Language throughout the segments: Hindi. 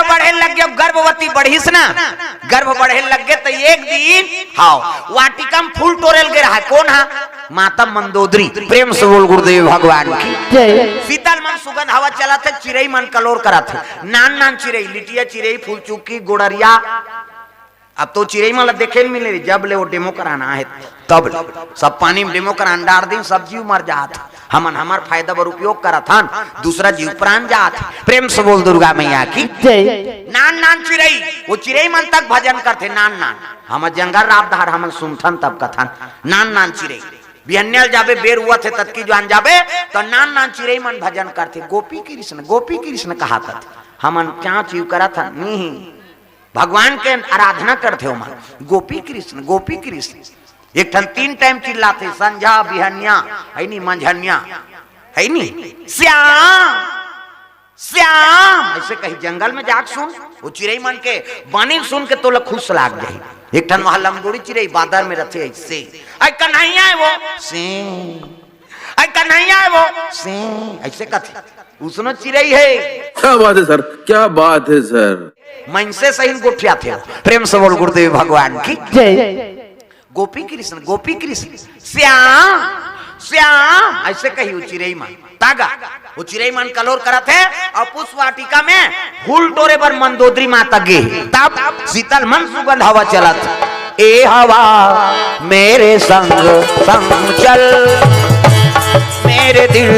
बढ़े लग गया, गर्भवती बढ़ीस ना, गर्भ बढ़े लग गए तो एक दिन हाउ वाटिका में फूल तोड़ल गे रहा है। कौन है? माता मंदोदरी। प्रेम से बोल गुरुदेव भगवान की जय। शीतल मन सुगंध हवा चला थे, चिड़ई मन कलोर करा थे, नान नान चिड़ई, लिटिया चिड़ई, फूल चुकी, गुड़रिया। अब तो चिड़ई माला देखे नहीं मिले, जब ले वो डेमो कराना है तब सब पानी में डेमो करान डार दिन सब जीव मर जात, हमन हमार फायदा बर उपयोग करा था, दूसरा जीव प्राण जात। प्रेम से बोल दुर्गा मैया की जय। नान नान चिड़ई, वो चिड़ई मन तक भजन करते, नान नान हम जंगल रात धार हम सुनथन तब कथन, नान नान चिड़ई बिहन्यल जाबे बेर हुआ थे तत्की जान जाबे तो नान नान चिड़ई मन भजन करते, गोपी कृष्ण कहा था। हमन क्या चीव करा था, नहीं भगवान के आराधना करते हो मन, गोपी कृष्ण। एक ठन 3 टाइम चिल्लाते, संझा बिहन्या है नी, मंझन्या है नी, श्याम श्याम ऐसे कहीं जंगल में जाके सुन, वो चिड़ई मन के बानी सुन के तो खुश लाग जाए। एक ठन वहां लंगोड़ी चिड़ई बादर में रहते ऐसे, आई कन्हैया है वो से, आई कन्हैया है वो से, ऐसे कथे उसनो चिड़ई है। क्या बात है सर, क्या बात है सर, मन से सही गोठिया थे। प्रेम से बोल गुरुदेव भगवान की जय। गोपी कृष्ण श्याम श्याम ऐसे कही वो चिड़ई मन तागा, वो चिड़ई मन कलोर करा थे और पुष्प वाटिका में फूल तोरे पर मंदोदरी माता गे, तब शीतल मन सुगंध हवा चला था। ए हवा मेरे संग संग चल, मेरे दिल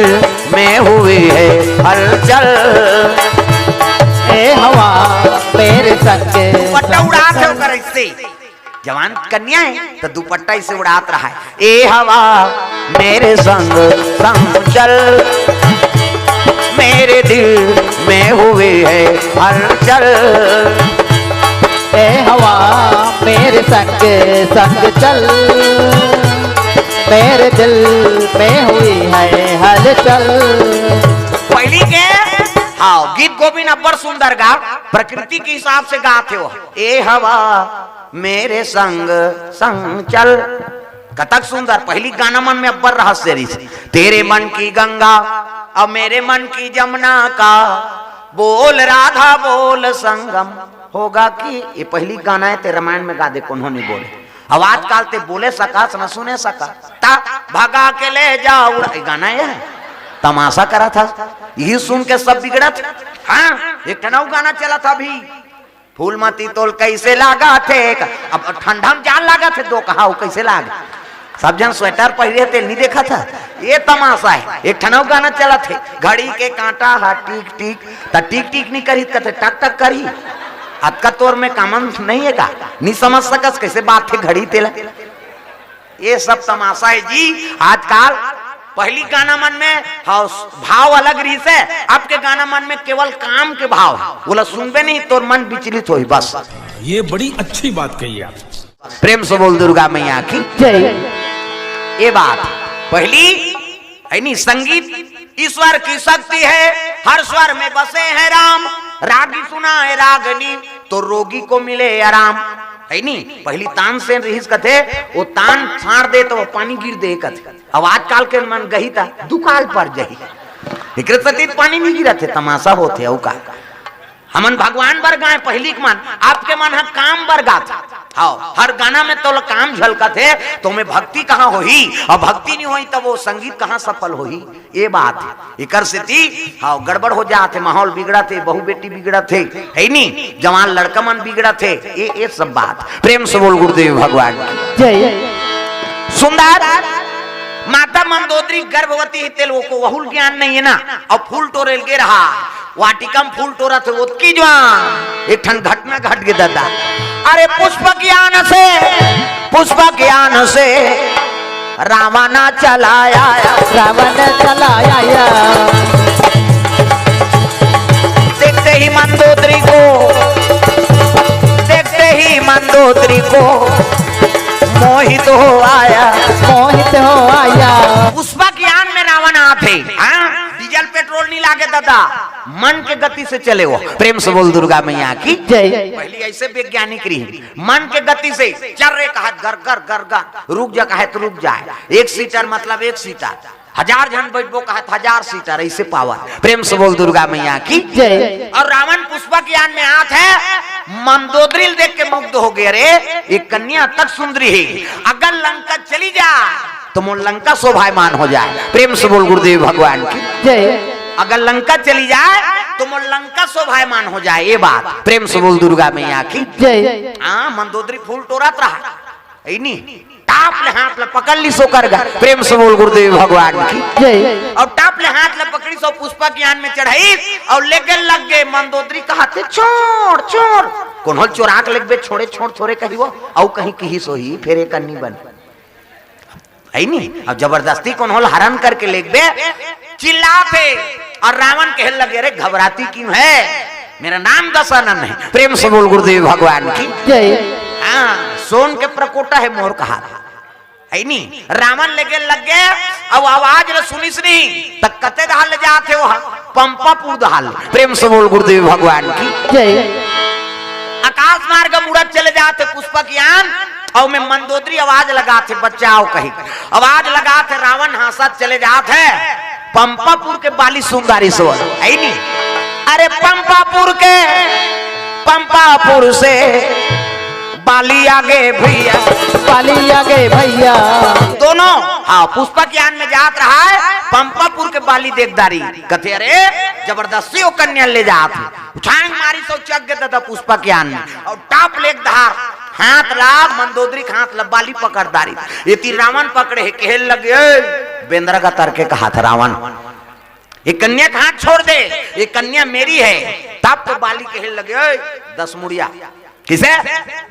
में हुई है हलचल। ए हवा मेरे संग दुपट्टा उड़ाते हो कर इससे, जवान कन्या है तो दुपट्टा इसे उड़ात रहा है। ए हवा मेरे संग संग चल, मेरे दिल में हुए है हलचल। ए हवा मेरे संग संग चल, मेरे दिल में हुई है हलचल। पहली के हाँ गीत गोविंद अब्बर सुंदर गा, प्रकृति के हिसाब से गाते हो। ए हवा मेरे संग संग चल, कतक सुंदर। पहली गाना मन में अब्बर रहस्य रही, तेरे मन की गंगा और मेरे मन की जमुना का, बोल राधा बोल संगम होगा कि। ये पहली गाना है, ते रामायण में गा दे कौन नहीं बोले, आवाज कालते बोले सका न सुने सका, ता भगा के ले जाओ गाना है, तमाशा करा था, यही सुन के सब बिगड़ा था। हाँ एक टनाऊ गाना चला था अभी, फूलमती तोल कैसे लागा थे, अब ठंडा में जान लागा थे, दो कहा कैसे लागा, सब जन स्वेटर पहने थे, नहीं देखा था। ये तमाशा है। एक ठनाऊ गाना चला थे, घड़ी के कांटा हा टिक टिक, टिक टिक नहीं करी कहते टक टक करी, हद का तोर में कामन नहीं है का, नहीं समझ सकस कैसे बात थे घड़ी तेला। ये सब तमाशा है जी आजकल। पहली गाना मन में भाव अलग रही से, आपके गाना मन में केवल काम के भाव, बोला सुनबे नहीं तो मन विचलित हो बस। ये बड़ी अच्छी बात कही आप। प्रेम से बोल दुर्गा मैया की जय। ये बात पहली है नी, संगीत ईश्वर की शक्ति है, हर स्वर में बसे हैं राम, रागी सुना है रागनी तो रोगी को मिले आराम, है नी। पहली तान से रहीस कथे, वो तान छाड़ दे तो वो पानी गिर दे कथे। अब आजकल के मन गही था दुकाल पर जही, एक सतीत पानी नहीं गिरा थे, तमाशा होते औ का। हमन भगवान बर गाए पहली मन, आपके मन है काम बर गात। हाँ हर गाना में तो काम झलका थे, तो में भक्ति कहाँ होही, और भक्ति नहीं होई तब वो संगीत कहाँ सफल होही। ये बात इकर से थी। हाँ गड़बड़ हो जाते, माहौल बिगड़ा थे, बहू बेटी बिगड़ा थे, है नी, जवान लड़का मन बिगड़ा थे। ये सब बात। प्रेम से बोल गुरुदेव भगवान जय। सुंदर माता मंदोदरी गर्भवती है, तेल को वहुल ज्ञान नहीं है ना, और फूल तोड़ेल के रहा, वाटिका में फूल तोड़ा थे, उसकी जवान एक ठन घटना घट गई दादा। अरे पुष्प ज्ञान से रावण चलाया, रावण चलाया, देखते ही मंदोदरी को मोहित हो आया। पुष्प ज्ञान में रावण आते, डीजल पेट्रोल नहीं लागे दादा, मन के गति से चले वो। प्रेम से बोल दुर्गा मैया की जय। पहली ऐसे वैज्ञानिक रही, मन के गति से चल रहे, कहा गर गर गर गर, रुक जा कहे तो रुक जाए, एक सीटर मतलब एक सीटर, 1000 जन बैठबो कहा 1000 सीटर ऐसे पावर। प्रेम से बोल दुर्गा मैया की जय। और रावण पुष्पक यान में हाथ है, मंदोदरी देख के मुग्ध हो गए। रे एक कन्या तक सुंदरी है, अगर लंका चली जाए तो मोर लंका शोभायमान हो जाए। प्रेम से बोल गुरुदेव भगवान की जय। अगर लंका चली जाए तो मोर लंका शोभायमान हो जाए। ये बात प्रेम से बोल दुर्गा मैया की जय। हाँ मंदोदरी फूल टोरत रहा ऐनी टाप ले हाथ ले पकड़ ली सो कर गया। प्रेम से बोल गुरुदेव भगवान की जय। और टाप ले हाथ ले पकड़ी सो पुष्पक यान में चढ़ाई और लेके लग गए। मंदोदरी कहते छोड़ छोड़ कौन होल चोराक लेके छोड़े छोड़ छोड़े कही वो औ कहीं कही सोही फिर एक अन्नी बन है नहीं। अब जबरदस्ती कौन होल हरण करके ले गए चिल्लाते और रावण कहने लगे रे घबराती क्यों है, मेरा नाम दशरथ है। प्रेम से बोल गुरुदेव भगवान की जय। हाँ सोन के प्रकोटा है मोर कहा है नहीं। रावण लेके लग गए अब आवाज ल सुनिस नहीं तक कते दहाल ले जाते वहां पंपापुर दहाल। प्रेम से बोल गुरुदेव भगवान की जय। आकाश मार्ग मुड़त चले जाते पुष्पक यान और में मंदोदरी आवाज लगाते बचाओ कही आवाज लगाते रावण हासत चले जाते पंपापुर के बाली सुंगारी सो है नहीं। अरे पंपापुर से बाली आगे भैया पाली आगे भैया दोनों हाँ पुष्पक यान में जात रहा है। पंपापुर के बाली देखदारी कथे अरे जबरदस्ती वो कन्या ले जात उछांग मारी सो चक गए दादा पुष्पक यान में और टाप लेक धार हाथ ला मंदोदरी हाथ ला बाली पकड़दारी ये ती रावण पकड़े है कहल लगे बेंद्रा का तरके कहा था रावण ये कन्या का हाथ छोड़ दे, ये कन्या मेरी है। तब तो बाली कहने लगे 10 मुड़िया किसे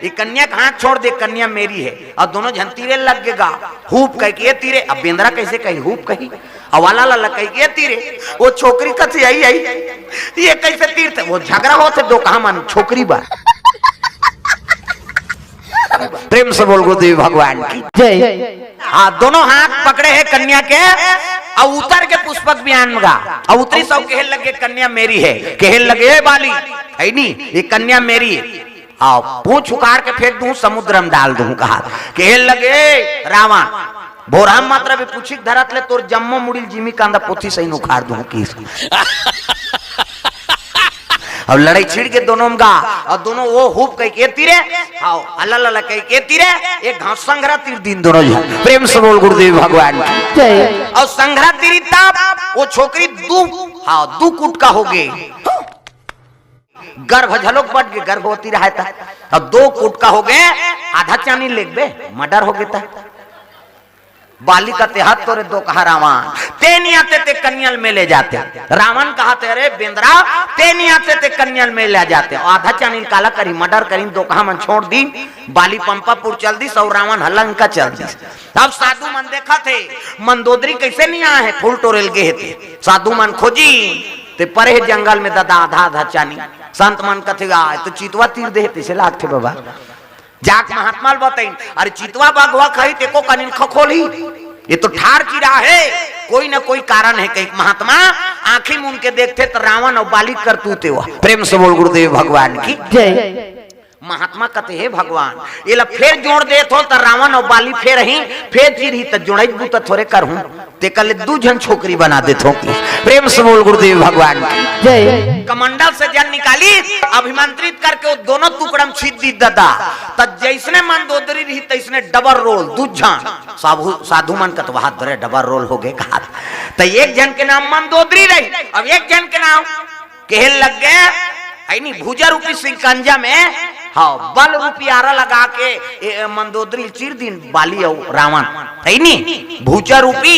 ये कन्या का हाथ छोड़ दे, कन्या मेरी है। और दोनों जन तीरे लग गएगा हुप कह के तीरे। अब बेंद्रा कैसे कही हुप कही अवाला ला कही के तीरे वो छोकरी कथी आई आई ये कैसे तीर थे वो झगड़ा होते दो कहा मान छोकरी बा। प्रेम से बोल गुरुदेव भगवान की जय। हाँ दोनों हाथ पकड़े हैं कन्या के और उतर के पुष्पक बयान में और उतरी सब कहने लगे कन्या मेरी है। कहने लगे बाली है नहीं ये कन्या मेरी है। आओ पूछ उखाड़ के फेंक दूं समुद्र में डाल दूं कहा। कहने लगे रावण बोरा मात्रा भी पूछी धरत ले तोर जम्मो मुड़िल जिमी कांदा पोथी सही उखाड़ दूं किस और लड़ाई छिड़ के दोनों में गा और दोनों वो हुप कह के तीरे आओ अल्लाह कह के तीरे एक घास संग्रह तीर दिन दोनों जन। प्रेम से बोल गुरुदेव भगवान की जय। और संग्रह तीरी तब वो छोकरी दू कुट का हो गई गर्भ झलोक बढ़ गए गर्भवती रहता अब 2 कुट का हो गए आधा चानी लेग बे मर्डर हो गया बाली का तेहत तोरे दो कहा रावण ते नहीं आते ते कन्याल में ले जाते। रावण कहा तेरे बेंद्रा ते नहीं आते ते कन्याल में ले जाते आधा चानी काला करी मर्डर करी दो कहा मन छोड़ दी बाली पंपापुर चल दी सौ रावण हलंका चल दी। अब साधु मन देखा थे मंदोदरी कैसे नहीं आए हैं फूल टोरेल गए थे साधु मन खोजी ते परे जंगल में दादा आधा आधा चानी संत मन कथे आए तो चितवा तीर देते से लाग थे बाबा जाक महात्मा बताइन अरे चितवा बाघवा कही तेको कनिन खखोली ये तो ठार की राह है कोई ना कोई कारण है कहीं महात्मा आंखें में उनके देखते तो रावण और बाली करतूते हुआ। प्रेम से बोल गुरुदेव भगवान की जय। महात्मा कहते हैं भगवान ये ला फिर जोड़ दे तो रावण और बाली फिर ही फिर चीर ही तो जोड़ तो थोड़े कर हूं ते कल 2 जन छोकरी बना दे थो। प्रेम से बोल गुरुदेव भगवान की जय। कमंडल से जन निकाली अभिमंत्रित करके वो दोनों टुकड़म छीद दी दादा तब जैसने मंदोदरी रही तैसने डबल रोल 2 जन साधु मन का तो हाथ धरे डबल रोल हो गए कहा तो एक जन के नाम मंदोदरी रही अब एक जन के नाम कहल लग गए नहीं भुजा रूपी सिंकंजा में हाँ बल रूपी आरा लगा के मंदोदरी चिर दिन बाली और रावण है नहीं भुजा रूपी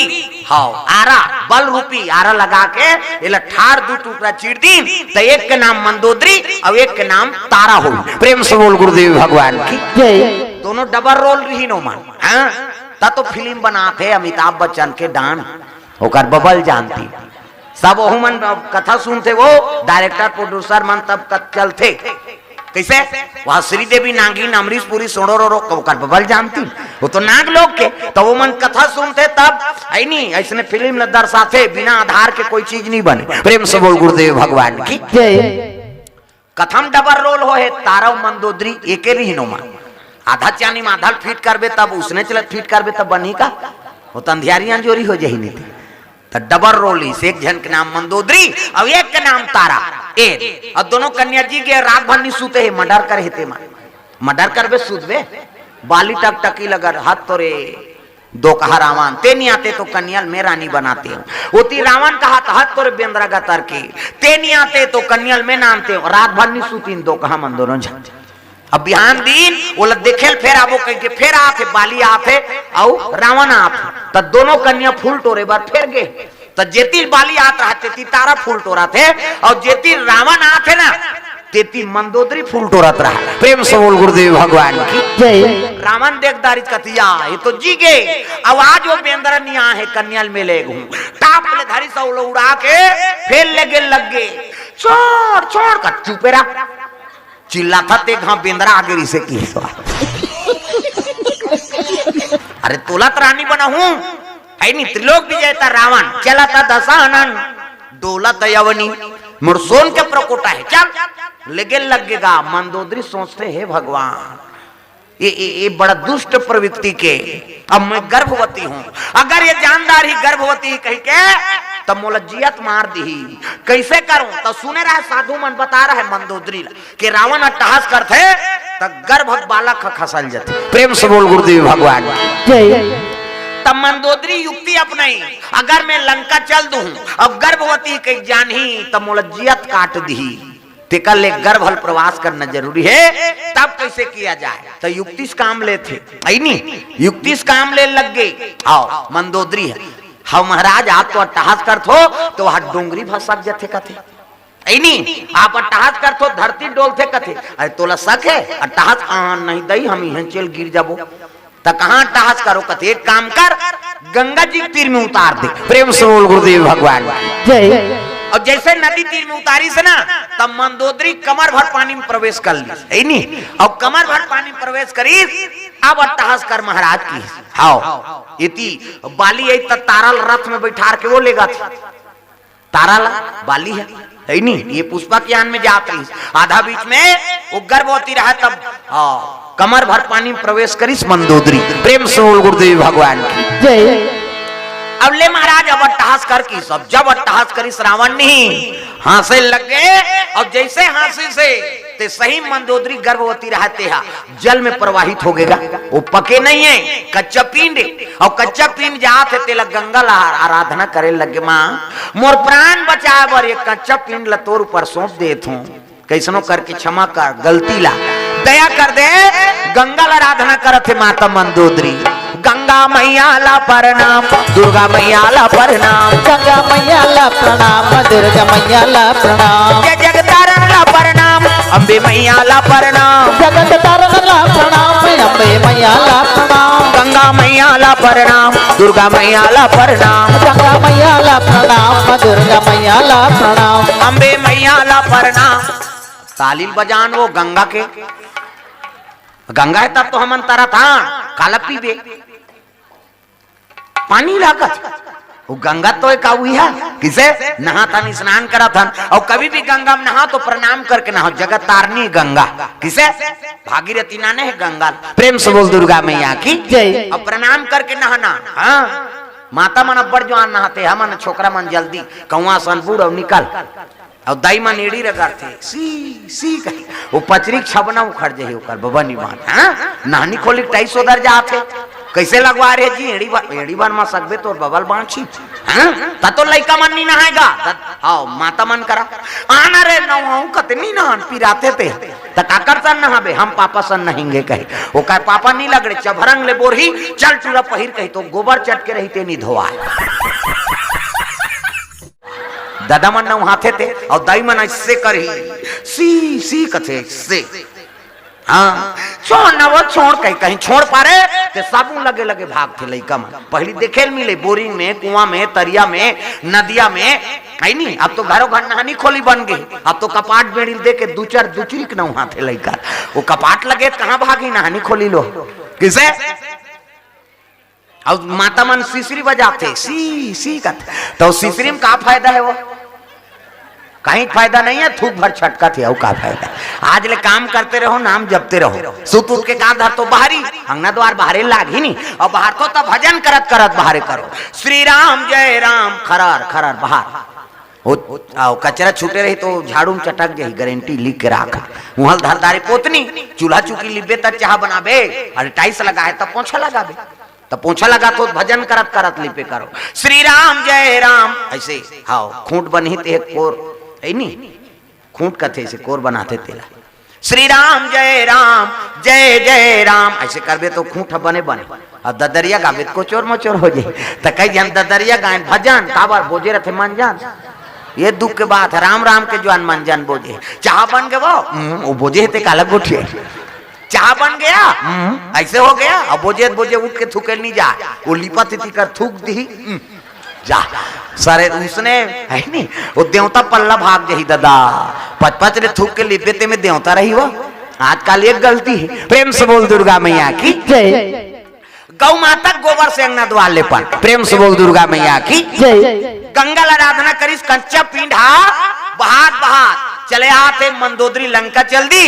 हाँ आरा बल रूपी आरा लगा के इला ठार 2 टुकड़ा चिर दिन तो एक के नाम मंदोदरी और एक के नाम तारा हो। प्रेम से बोल गुरुदेव भगवान की जय। दोनों डबल रोल रही नो मान हाँ तो फिल्म बनाते अमिताभ बच्चन के डान होकर बबल जानती सब मन कथा सुनते वो डायरेक्टर प्रोड्यूसर मन तब चलते कैसे वहां श्रीदेवी नागिन अमरीशपुरी सोड़ो कर बबल जानती वो तो नाग लोग के तो वो मन कथा सुनते तब आई नहीं ऐसे फिल्म दर्शाते बिना आधार के कोई चीज नहीं बने। प्रेम से बोल गुरुदेव भगवान की कथम डबल रोल हो है तारा मंदोदरी एक ही नो मान आधा चानी में आधा फिट करबे तब उसने चलत फिट करबे तब बनी का वो तंधियारियां जोरी हो जाही नहीं तो डबल रोलिस, एक जन के नाम मंदोदरी और एक के नाम तारा। और दोनों कन्या जी के रात भर नहीं सूते है, मर्डर करे थे। मर्डर करबे सूतबे, बाली टक टकी लगा हाथ तोरे दो कहा रावण ते नहीं आते तो कन्याल में रानी बनाते हो। होती रावण का हाथ तोरे बेंद्रा का तरके ते नहीं आते तो कन्याल में नामते हो। रात भर नहीं सूतीन दो कहा मन दोनों झ। अब बिहान दिन वो देखे फिर आबो कह के फिर आते बाली आते और रावण आते तो दोनों कन्या फूल टोरे बार फिर गए। तो जेती बाली आत रहते ती तारा फूल टोरा थे और जेती रावण आते ना तेती मंदोदरी फूल टोरत रहा। प्रेम से बोल गुरुदेव भगवान की जय। रावण देखदारी कथिया ये तो जी गए। अब आज वो बेंद्र निया है कन्याल में ले गूं टाप ले धारी सा उड़ा के फिर लग गए छोड़ छोड़ कर चुपेरा चिल्ला था ते हाँ बेंद्रा आगे रिसे की अरे तुलत रानी बना हूं नहीं त्रिलोक विजेता रावण चला था दशानन डोलत यवनी मुरसोन के प्रकोटा है चल लेगे लगेगा। मंदोदरी सोचते हैं भगवान ये बड़ा दुष्ट प्रवृत्ति के अब मैं गर्भवती हूँ, अगर ये जानदार ही गर्भवती कही के तब मोला जियत मार दी कैसे करूं। तो सुने रहा साधु मन बता रहा है मंदोदरी के रावण अट्टहास करते तब गर्भ बालक खसल जाते। प्रेम से बोल गुरुदेव भगवान तब मंदोदरी युक्ति अपनाई अगर मैं लंका चल दूं अब गर्भवती कही जान ही तब मोला जियत काट दी तेकर ले गर्भल प्रवास करना जरूरी है। तब कैसे किया जाए तो युक्ति से काम ले थे नहीं युक्ति से काम ले लग गए। आओ मंदोदरी है हाँ महाराज आप तो अट्टहास करत हो तो वहां डोंगरी भसक जाते कथे नहीं आप अट्टहास करत हो धरती डोलते कथे। अरे तोला शक है अट्टहास नहीं दई हम यहाँ चल गिर जाबो तो कहाँ अट्टहास करो कथे एक काम कर गंगा जी तीर में उतार दे। प्रेम से बोल गुरुदेव भगवान जय। और जैसे नदी तीर में उतारी से ना तब मंदोदरी कमर भर पानी में प्रवेश कर ली नहीं और कमर भर पानी में प्रवेश करी अब अट्टहास कर महाराज की हाओ इति बाली है ताराल रथ में बैठार के वो लेगा ताराल बाली है नहीं ये पुष्पा ज्ञान में जाती आधा बीच में वो गर्भवती रहा तब कमर भर पानी में प्रवेश करीस मंदोदरी। प्रेम से बोल गुरुदेव भगवान की जय। अब ले महाराज अब अट्टहास कर की सब जब अट्टहास करी रावण नहीं हासे लग गए और जैसे हासे से ते सही मंदोदरी गर्भवती रहते हैं जल में प्रवाहित हो गएगा। वो पके नहीं है कच्चा पिंड और कच्चा पिंड जाते तेला गंगा आराधना करे लगे माँ मोर प्राण बचाए बर ये कच्चा पिंड ला तोर ऊपर सौंप देत हूँ कैसनो करके क्षमा कर गलती ला दया कर दे। गंगा ला आराधना करत है माता मंदोदरी गंगा मैया ला प्रणाम दुर्गा मैया ला प्रणाम गंगा मैया ला प्रणाम दुर्गा मैया ला प्रणाम जय जगतारण ला प्रणाम अम्बे मैया ला प्रणाम जगत तारण ला प्रणाम अम्बे मैया ला प्रणाम गंगा मैया ला प्रणाम दुर्गा मैया ला प्रणाम गंगा मैया ला प्रणाम दुर्गा मैया ला प्रणाम अम्बे मैया ला प्रणाम। तालील बजान वो गंगा के गंगा है तब तो हम तारा था काला पीबे पानी लागत वो गंगा तो एक हुई है किसे नहा था स्नान करा था और कभी भी गंगा में नहा तो प्रणाम करके नहा जगत तारनी गंगा किसे भागीरथी नाने है गंगा। प्रेम से बोल दुर्गा मैया की जय। और प्रणाम करके नहाना हाँ माता मन अब्बर जो नहाते हम छोकरा मन जल्दी कौआ सनपुर और निकल और दाई मन एड़ी रगड़ते सी सी कही वो पचरी छबना उखड़ जाए ओकर बबा निवान हां नानी खोली 250 उधर जाते कैसे लगवा रहे जी एड़ी बार में सकबे तो बबल बांची हां ता तो लइका मन नहीं नहाएगा हां माता मन करा आना रे नहाऊं कतनी नहान पिराते थे त काकर सन नहाबे हम पापा सन नहाएंगे कहे वो का पापा नहीं लग रहे चभरंग ले बोरही चल चूड़ा पहिर कही तो गोबर चट के रही ते नहीं धोआ दादा मन नहाते थे और दाई मन ऐसे करही सी सी कथे से हाँ छोड़ ना वो छोड़ कहीं छोड़ पारे ते साबुन लगे लगे भाग थे लइका मन पहली देखे मिले बोरिंग में कुआं में तरिया में नदिया में कहीं नहीं अब तो घरों घर नहानी खोली बन गई अब तो कपाट बेड़ी दे के दू चार दूचरी के नहा थे लइका वो कपाट लगे कहाँ भागी नहानी खोली लो किसे और माता मन सीसरी बजाते सी सी कथे तो सीसरी में क्या फायदा है वो कहीं फायदा नहीं है, थूक भर छटका थे का फायदा। आज ले काम करते रहो, नाम जपते रहो, सुत उठ के का धर तो बाहरी अंगना द्वार बाहरे लाग ही नहीं, और बाहर तो तब भजन करत करत बाहरे करो, श्री राम जय राम खरर खरर बाहर। कचरा छूटे रही तो झाड़ू में चटक जाही, गारंटी लिख के रखा। मुहल धरदारी पोतनी चूल्हा चुकी लिबे तब चाह बनाबे, अरे टाइल्स लगा है तब पोछा लगाबे, तब पोछा लगा तो भजन करत करत लिपे करो, श्री राम जय राम ऐसे। हाँ खूंट बनी थे कोर नहीं, खूंट कथे से कोर बनाते तेला, श्री राम जय जय राम ऐसे करबे तो खूंट बने बने। और ददरिया गावे को चोर मोचोर हो जाए, तो कई जन ददरिया गाय भजन काबर बोझे रथे मन जान, ये दुख के बात है। राम राम के जवान मन जान बोझे, चाह बन गए वो बोझे थे काला गोठिए, चाह बन गया ऐसे हो गया, अब बोझे बोझे उठ के थूके नहीं जा, वो लिपा थी कर थूक दी जा सारे उसने है नहीं, वो देवता पल्ला भाग जही दादा, पच पच रे थूक के लिपे में देवता रही वो। आजकल एक गलती है, प्रेम से बोल दुर्गा मैया की जय। गौ माता गोबर से अंगना द्वार ले पर, प्रेम से बोल दुर्गा मैया की जय। गंगा आराधना करीस, कच्चा पिंडा बहात बहात चले आते मंदोदरी लंका चल दी,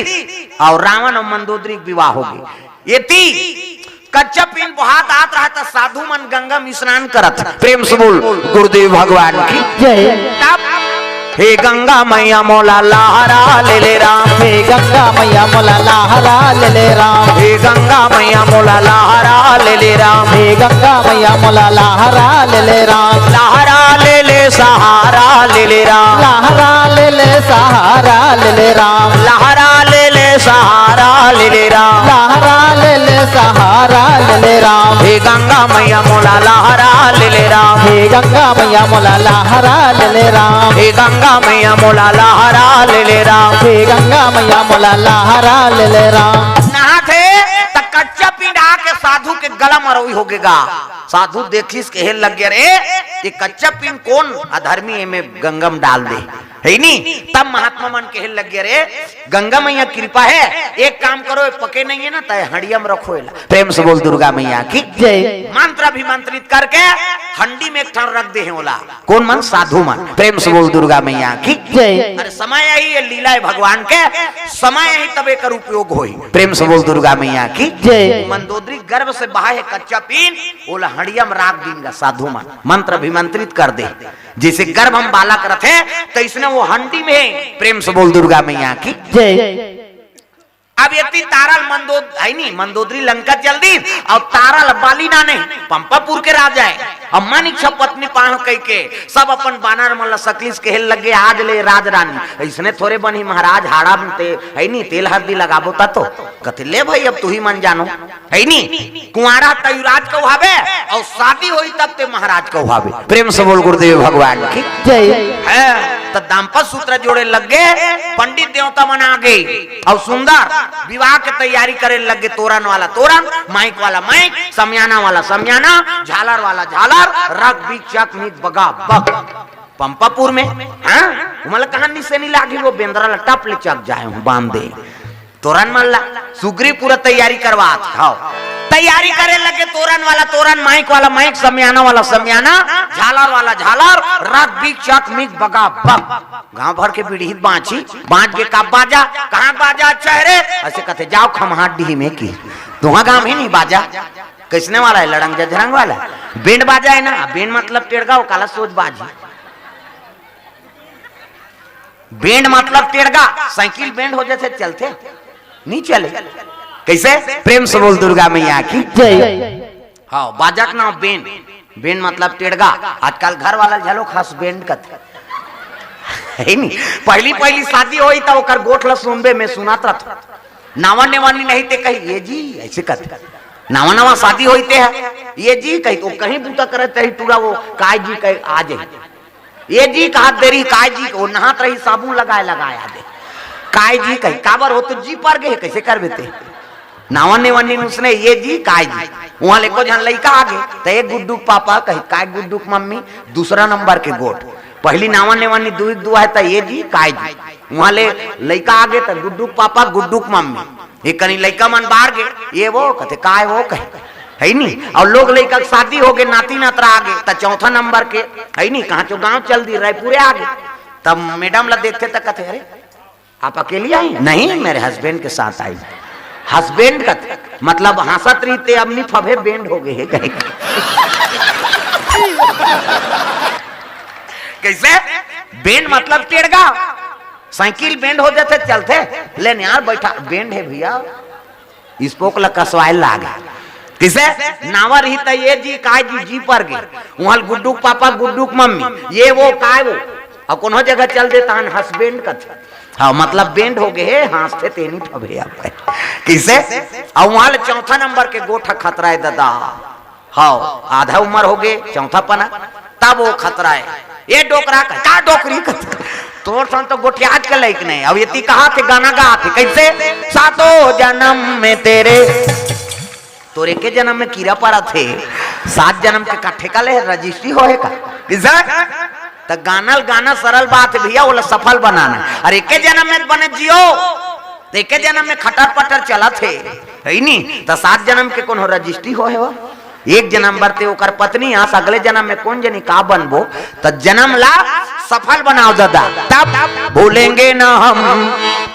और रावण और मंदोदरी विवाह हो गई। ये थी कच्चा पिंड बहात आत रहा था, साधु मन गंगा में स्नान करत, प्रेम से बोल गुरुदेव भगवान की जय। हे गंगा मैया मोला लहरा ले ले राम, हे गंगा मैया मोला लहरा ले ले राम, हे गंगा मैया मोला लहरा ले ले राम, हे गंगा मैया मोला लहरा ले ले राम, लहरा ले ले सहारा ले ले राम, लहरा ले ले सहारा ले ले राम, लहरा ले ले सहारा ले ले राम, लहरा ले ले सहारा ले ले राम, हे गंगा मैया मोला लहरा ले ले राम, हे गंगा मैया मोला लहरा ले ले राम, हे गंगा मैया मोला लहरा ले ले राम, हे गंगा मैया मोला लहरा ले ले राम। नहा थे त कच्चा पिंडा के साधु के गला मरोई हो गेगा, साधु देखिस के हेल लग गया रे, ये कच्चा पिंड कौन अधर्मी में गंगम डाल दे है नहीं, तब महात्मा मन के हेल लग गया रे, गंगा मैया कृपा है, एक काम करो पके नहीं है ना तय हंडिया में रखो, प्रेम से बोल दुर्गा मैया की जय। मंत्र अभिमंत्रित करके हंडी में एक ठन रख दे होला, कौन मन साधु मन, प्रेम से बोल दुर्गा मैया की जय। अरे समय यही है, लीला है भगवान के, समय यही तब एक उपयोग होई, प्रेम से बोल दुर्गा मैया की जय। मंदोदरी गर्भ से बाहर कच्चा पीन ओला हंडिया में राख देंगे साधु मन, मंत्र अभिमंत्रित कर दे, जैसे गर्भ हम बालक रखे तो इसने वो हंडी में, प्रेम से बोल दुर्गा मैया की जय। अब यति तारल मंदोदरी लंका चल दी, और तारल बाली नाने पंपापुर के राजा है, अम्मा निक्षा पत्नी पाह कह के सब अपन बानर मल्ला सकलिस के हेल लगे, आज ले राज रानी इसने थोड़े बनी महाराज हाड़ा बनते है नहीं, तेल हल्दी लगाबो ता तो कथे ले भाई अब तू ही मन जानो है नहीं, कुंवारा तयुराज को भावे और शादी हुई तब ते महाराज को भावे, प्रेम से बोल गुरुदेव भगवान की जय। है तो दाम्पत्य सूत्र जोड़े लग गए, पंडित देवता मना गए और सुंदर विवाह की तैयारी करे लगे, तोरण वाला तोरण, माइक वाला माइक, समियाना वाला समियाना, झालर वाला झालर, रग भी चक मीत बगा बग पंपापुर में। हाँ मतलब कहानी से नहीं लागी, वो बेंद्रा लटप ले चक जाए बांध दे तोरण मल्ला, सुग्री पूरा तैयारी करवा खाओ, तैयारी करे लगे, तोरण वाला तोरण, माइक वाला माइक, समियाना वाला समियाना, झालर वाला झालर, रग भी चक मीत बगा बग। गांव भर के पीढ़ी बांची बांच के का बाजा, कहाँ बाजा चेहरे ऐसे कहते जाओ खमहाट डी में की, तुम्हारा गांव ही नहीं बाजा, किसने वाला है लड़ंग जजरंग वाला, बेंड बाजा है ना, बेंड मतलब टेड़गा, वो काला सोच बाजी, बेंड मतलब टेड़गा, साइकिल बेंड हो जैसे चलते नहीं चले, कैसे, प्रेम से बोल दुर्गा मैया की जय। हाँ बाजा का नाम बेंड, बेंड मतलब टेड़गा, आजकल घर वाला झलो खास बेंड कथे है नहीं, पहली पहली शादी हुई तो ओकर गोठ ल सुनबे में सुनात रहा, नावा नेवानी नहीं ते कही ये जी ऐसे कहते, नावा नावा शादी हुई ते है ये जी कही, तो कहीं बूता करते ही टूरा वो काय जी कही आ जाए, ये जी कहा देरी काय जी वो नहात रही साबुन लगाया दे, काय जी कही काबर हो तो जी पर गए कैसे कर बेते, नावा नेवानी उसने ये जी काय जी, वहां लेको जहां लड़का आगे तो एक गुड्डुक पापा कही काय गुड्डुक मम्मी, दूसरा नंबर के गोट, पहली नावा नेवानी दुआ है तो ये जी काय जी, वहां ले लड़का आगे तो गुड्डुक पापा गुड्डुक मम्मी, ये कहीं लड़का मन बाहर गए ये वो कहते काय वो कहे है नहीं, और लोग लड़का शादी हो गए नाती नातरा आगे तो चौथा नंबर के है नहीं, कहाँ चो गांव चल दी रायपुरे आगे तब मैडम ला देखते तक कहते अरे आप अकेली आई? नहीं, मेरे हस्बैंड के साथ आई। हस्बैंड का मतलब हंसत रही अपनी फभे बैंड हो गए कहीं। कैसे बैंड मतलब टेढ़गा, साइकिल बैंड हो जाते चलते, लेकिन यार बैठा बैंड है भैया, स्पोक ला कसवाए लागे। किसे नावा रही त ये जी काय जी पर गए वहां गुड्डू पापा गुड्डू मम्मी ये वो काय वो अब कोनो जगह चल देता हस्बैंड का हाँ मतलब बैंड हो गए हंसते तेनी फबे आप किसे और वहां चौथा नंबर के गोठा खतरा है दादा। हाँ आधा उम्र हो गए चौथा पना तब वो खतरा है ये डोकरा का डोकरी का तोर सन तो गोठियाज के लायक नहीं। अब ये कहा थे गाना गा थे कैसे सातों जन्म में तेरे तोरे के जन्म में कीड़ा पड़ा थे 7 जन्म के काठे का ले रजिस्ट्री होए का किसे तो गाना सरल बात है भैया वो सफल बनाना। अरे एक जन्म में बने जियो तो एक जन्म में खटर पटर चला थे है नी तो 7 जन्म के कौन रजिस्ट्री हो एक जन्म बरते ओकर पत्नी आस अगले जन्म में कौन जनी का बनबो तो जन्म ला सफल बनाओ दादा तब भूलेंगे ना हम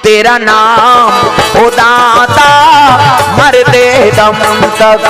तेरा नाम ओ दाता मरते दम तक।